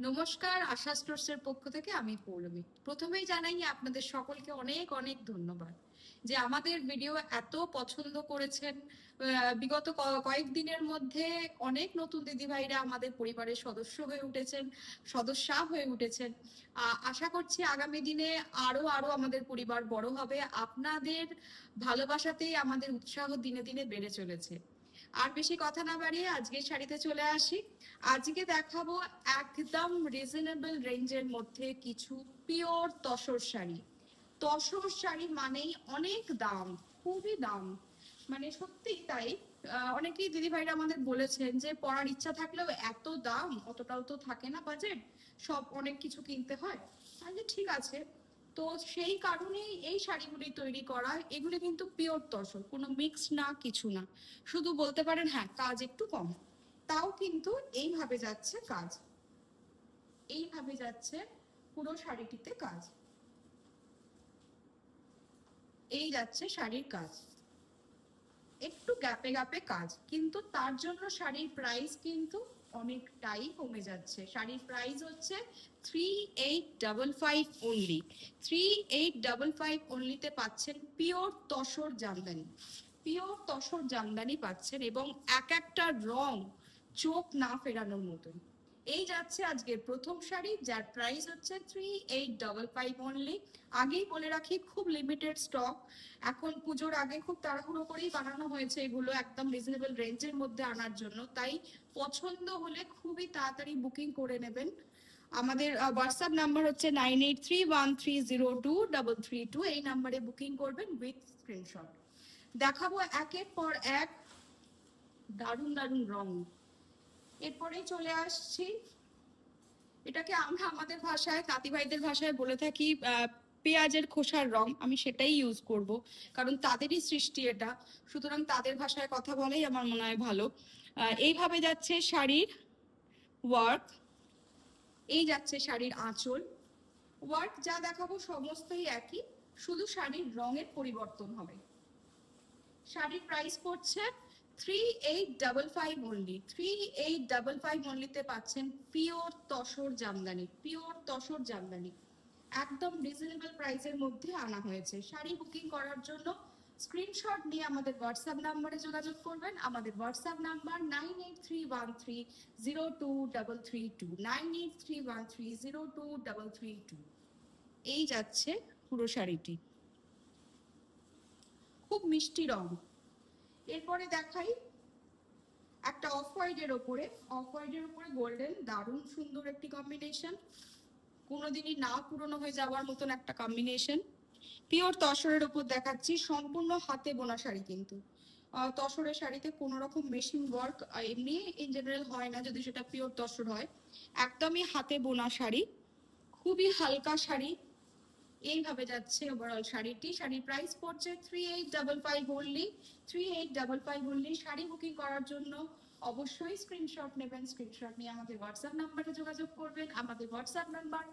নমস্কার, আশা স্টোরসের পক্ষ থেকে আমি পৌলমী। প্রথমেই জানাই আপনাদের সকলকে অনেক অনেক ধন্যবাদ যে আমাদের ভিডিও এত পছন্দ করেছেন। বিগত কয়েকদিনের মধ্যে অনেক নতুন দিদিভাইরা আমাদের পরিবারের সদস্য হয়ে উঠেছেন, সদস্যা হয়ে উঠেছেন। আশা করছি আগামী দিনে আরো আরো আমাদের পরিবার বড় হবে। আপনাদের ভালোবাসাতেই আমাদের উৎসাহ দিনে দিনে বেড়ে চলেছে। আর বেশি কথা না বাড়িয়ে আজকের শাড়িতে চলে আসি। আজকে দেখাবো একদম রিজনেবল রেঞ্জের মধ্যে কিছু পিওর তসর শাড়ি। তসর শাড়ি মানেই অনেক দাম, খুবই দাম, মানে সত্যি তাই। অনেকেই দিদি ভাইরা আমাদের বলেছেন যে পরার ইচ্ছা থাকলেও এত দাম, অতটাও তো থাকে না বাজেট, সব অনেক কিছু কিনতে হয়। তাহলে ঠিক আছে, তো সেই কারণেই এই শাড়িগুলি তৈরি করা। এগুলি কিন্তু পিওর তসর, কোনো মিক্স না, কিছু না। শুধু বলতে পারেন হ্যাঁ কাজ একটু কম, তাও কিন্তু এইভাবে যাচ্ছে কাজ, এইভাবে যাচ্ছে পুরো শাড়িটিতে কাজ, এই যাচ্ছে শাড়ির কাজ, একটু গ্যাপে গ্যাপে কাজ, কিন্তু তার জন্য শাড়ির প্রাইস কিন্তু অনেকটাই কমে যাচ্ছে। শাড়ির প্রাইস হচ্ছে 3855 অনলি। 3855 অনলিতে পাচ্ছেন পিওর তসর জামদানি, পিওর তসর জামদানি পাচ্ছেন, এবং এক একটা রং চোখ না ফেরানোর মতন। এই যাচ্ছে আজকের প্রথম শাড়ি, যার প্রাইস হচ্ছে 3855 অনলি। আগেই বলে রাখি খুব লিমিটেড স্টক, এখন পুজোর আগে খুব তাড়াহুড়ো করেই বানানো হয়েছে এগুলো একদম রিজনেবল রেঞ্জের মধ্যে আনার জন্য। তাই পছন্দ হলে খুবই তাড়াতাড়ি বুকিং করে নেবেন। আমাদের হোয়াটসঅ্যাপ নাম্বার হচ্ছে 9831302332। এই নাম্বারে বুকিং করবেন উইথ স্ক্রিনশট। দেখাবো একের পর এক দারুণ দারুণ রং। এরপরেই চলে আসছি, এটাকে আমরা আমাদের ভাষায়, তাঁতি ভাইদের ভাষায় বলে থাকি পেঁয়াজের খোসার রং। আমি সেটাই ইউজ করব, কারণ তাদেরই সৃষ্টি এটা, সুতরাং তাদের ভাষায় কথা বলাই আমার মনে হয় ভালো। এইভাবে যাচ্ছে শাড়ির ওয়ার্ক, এই যাচ্ছে শাড়ির আঁচল। ওয়ার্ক যা দেখাবো সমস্তই একই, শুধু শাড়ির রঙের পরিবর্তন হবে। শাড়ির প্রাইস পড়ছে 3855 অনলি। 3855 অনলিতে পাচ্ছেন পিওর তসর জামদানি, পিওর তসর জামদানি একদম রিজনেবল প্রাইসের মধ্যে আনা হয়েছে। শাড়ি বুকিং করার জন্য স্ক্রিনশট নিয়ে আমাদের হোয়াটসঅ্যাপ নাম্বারে যোগাযোগ করবেন। আমাদের হোয়াটসঅ্যাপ নাম্বার 9831302332, 9831302332। এই যাচ্ছে পুরো শাড়িটি, খুব মিষ্টি রং। এরপরে দেখাই একটা অফ হোয়াইটের ওপরে, অফ হোয়াইটের ওপরে গোল্ডেন, দারুণ সুন্দর একটি কম্বিনেশন, কোনোদিনই না পুরনো হয়ে যাওয়ার মতন একটা কম্বিনেশন। পিওর তসরের ওপর দেখাচ্ছি, সম্পূর্ণ হাতে বোনা শাড়ি কিন্তু। তসরের শাড়িতে কোনো রকম মেশিন ওয়ার্ক এমনি ইন জেনারেল হয় না, যদি সেটা পিওর তসর হয়। একদমই হাতে বোনা শাড়ি, খুবই হালকা শাড়ি। এইভাবে যাচ্ছে ওভারঅল শাড়িটি। শাড়ির প্রাইস পড়ছে 3855 অনলি। 3855 অনলি। শাড়ি বুকিং করার জন্য অবশ্যই স্ক্রিনশট নেবেন। স্ক্রিনশট নিয়ে আমাদের হোয়াটসঅ্যাপ নাম্বারে যোগাযোগ করবেন। আমাদের হোয়াটসঅ্যাপ নাম্বার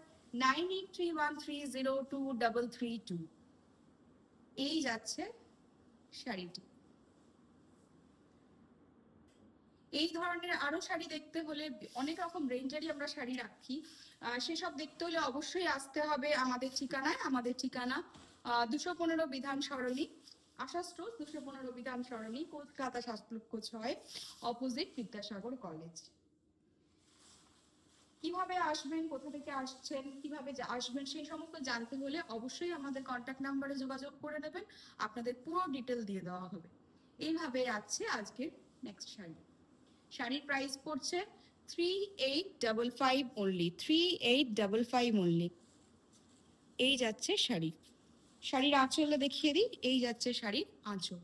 9831302332। এই যাচ্ছে শাড়িটি। এই ধরনের আরো শাড়ি দেখতে হলে, অনেক রকম রেঞ্জেরই আমরা শাড়ি রাখি, সেসব দেখতে হলে অবশ্যই আসতে হবে আমাদের ঠিকানায়। আমাদের ঠিকানা 215 বিধান সরণি, আশা স্টোর 215 বিধান সরণি, কলকাতা 7 লক্ষ 6, অপোজিট বিদ্যাসাগর কলেজ। কিভাবে আসবেন, কোথা থেকে আসছেন, কিভাবে আসবেন, সেই সমস্ত জানতে হলে অবশ্যই আমাদের কন্ট্যাক্ট নাম্বারে যোগাযোগ করে নেবেন। আপনাদের পুরো ডিটেল দিয়ে দেওয়া হবে। এইভাবে আছে আজকের নেক্সট শাড়ি। শাড়ির প্রাইস পড়ছে 3855 অনলি। 3855 অনলি। এই যাচ্ছে শাড়ি। শাড়ির আঁচলটা দেখিয়ে দিই, এই যাচ্ছে শাড়ির আঁচল।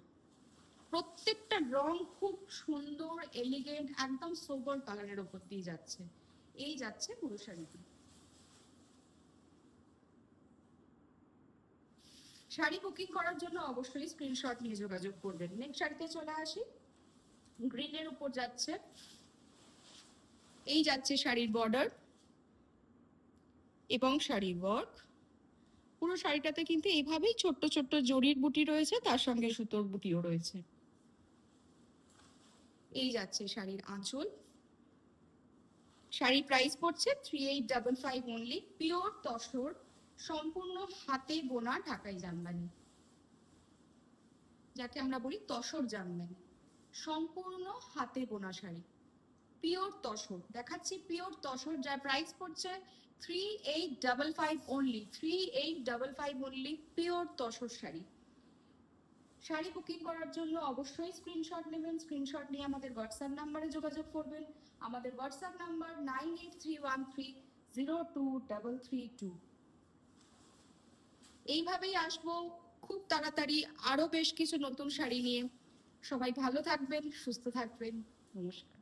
প্রত্যেকটা রং খুব সুন্দর, এলিগেন্ট, একদম সোবার কালারের ওপর দিয়ে যাচ্ছে। এই যাচ্ছে পুরো শাড়িটি। শাড়ি বুকিং করার জন্য অবশ্যই স্ক্রিনশট নিয়ে যোগাযোগ করবেন। নেক্সট শাড়িতে চলে আসি, গ্রিনের উপর যাচ্ছে, এই যাচ্ছে শাড়ির বর্ডার এবং শাড়ির ওয়ার্ক। পুরো শাড়িটাতে কিন্তু এইভাবেই ছোট্ট ছোট্ট জরির বুটি রয়েছে, তার সঙ্গে সুতোর বুটিও রয়েছে। এই যাচ্ছে শাড়ির আঁচল। শাড়ি প্রাইস পড়ছে 3855 অনলি, পিওর তসর, সম্পূর্ণ হাতে বোনা ঢাকাই জামদানি, যাকে আমরা বলি তসর জামদানি, সম্পূর্ণ হাতে বোনা শাড়ি, পিওর তসর দেখাচ্ছি, পিওর তসর, যার প্রাইস পড়ছে 3855 only, 3855 only, pure tussar sari. Sari booking করার জন্য অবশ্যই স্ক্রিনশট নেবেন, স্ক্রিনশট নিয়ে আমাদের হোয়াটসঅ্যাপ নাম্বারে যোগাযোগ করবেন। আমাদের হোয়াটসঅ্যাপ নাম্বার 9831302332। এইভাবেই আসবো খুব তাড়াতাড়ি আরো বেশ কিছু নতুন শাড়ি নিয়ে। সবাই ভালো থাকবেন, সুস্থ থাকবেন, নমস্কার।